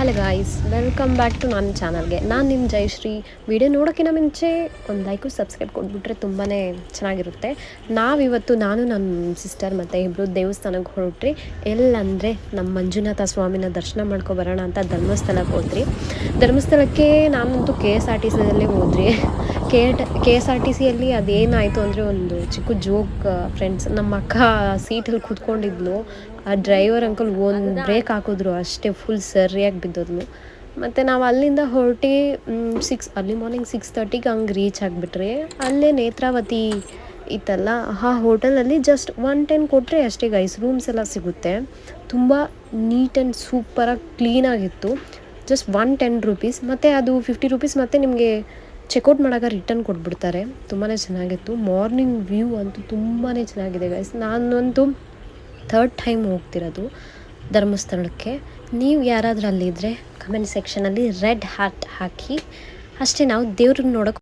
Hello guys, welcome back to ನನ್ನ ಚಾನಲ್ಗೆ. ನಾನು ನಿಮ್ಮ ಜಯಶ್ರೀ. ವಿಡಿಯೋ ನೋಡೋಕ್ಕಿಂತ ಮುಂಚೆ ಒಂದು ಲೈಕು ಸಬ್ಸ್ಕ್ರೈಬ್ ಕೊಟ್ಬಿಟ್ರೆ ತುಂಬಾ ಚೆನ್ನಾಗಿರುತ್ತೆ. ನಾವಿವತ್ತು ನಾನು ನನ್ನ ಸಿಸ್ಟರ್ ಮತ್ತು ಇಬ್ಬರು ದೇವಸ್ಥಾನಕ್ಕೆ ಹೊರಟ್ರಿ. ಎಲ್ಲಂದರೆ ನಮ್ಮ ಮಂಜುನಾಥ ಸ್ವಾಮಿನ ದರ್ಶನ ಮಾಡ್ಕೊಬರೋಣ ಅಂತ ಧರ್ಮಸ್ಥಳಕ್ಕೆ ಹೋದ್ರಿ. ಧರ್ಮಸ್ಥಳಕ್ಕೆ ನಾನಂತೂ KSRTCದಲ್ಲೇ ಹೋದ್ರಿ. KSRTCಯಲ್ಲಿ ಅದೇನಾಯಿತು ಅಂದರೆ ಒಂದು ಚಿಕ್ಕ ಜೋಕ್ ಫ್ರೆಂಡ್ಸ್. ನಮ್ಮ ಅಕ್ಕ ಸೀಟಲ್ಲಿ ಕೂತ್ಕೊಂಡಿದ್ಲು. ಆ ಡ್ರೈವರ್ ಅಂಕಲ್ ಒಂದು ಬ್ರೇಕ್ ಹಾಕಿದ್ರು ಅಷ್ಟೇ, ಫುಲ್ ಸರಿಯಾಗಿ ಬಿದ್ದೋದ್ಲು. ಮತ್ತು ನಾವು ಅಲ್ಲಿಂದ ಹೊರಟಿ ಅರ್ಲಿ ಮಾರ್ನಿಂಗ್ 6:30ಗೆ ಹಂಗೆ ರೀಚ್ ಆಗಿಬಿಟ್ರಿ. ಅಲ್ಲೇ ನೇತ್ರಾವತಿ ಇತ್ತಲ್ಲ, ಆ ಹೋಟೆಲಲ್ಲಿ ಜಸ್ಟ್ 110 ಕೊಟ್ಟರೆ ಅಷ್ಟೇ ಗೈಸ್, ರೂಮ್ಸ್ ಎಲ್ಲ ಸಿಗುತ್ತೆ. ತುಂಬ ನೀಟ್ ಆ್ಯಂಡ್ ಸೂಪರಾಗಿ ಕ್ಲೀನಾಗಿತ್ತು. ಜಸ್ಟ್ 110 ರೂಪೀಸ್, ಮತ್ತು ಅದು 50 ರೂಪೀಸ್ ಮತ್ತು ನಿಮಗೆ ಚೆಕ್ಔಟ್ ಮಾಡಾಗ ರಿಟರ್ನ್ ಕೊಟ್ಬಿಡ್ತಾರೆ. ತುಂಬಾ ಚೆನ್ನಾಗಿತ್ತು. ಮಾರ್ನಿಂಗ್ ವ್ಯೂ ಅಂತೂ ತುಂಬಾ ಚೆನ್ನಾಗಿದೆ ಗೈಸ್. ನಾನಂತೂ 3rd ಟೈಮ್ ಹೋಗ್ತಿರೋದು ಧರ್ಮಸ್ಥಳಕ್ಕೆ. ನೀವು ಯಾರಾದರೂ ಅಲ್ಲಿದ್ದರೆ ಕಮೆಂಟ್ ಸೆಕ್ಷನಲ್ಲಿ ರೆಡ್ ಹಾರ್ಟ್ ಹಾಕಿ. ಅಷ್ಟೇ, ನಾವು ದೇವ್ರನ್ನ ನೋಡೋಕೆ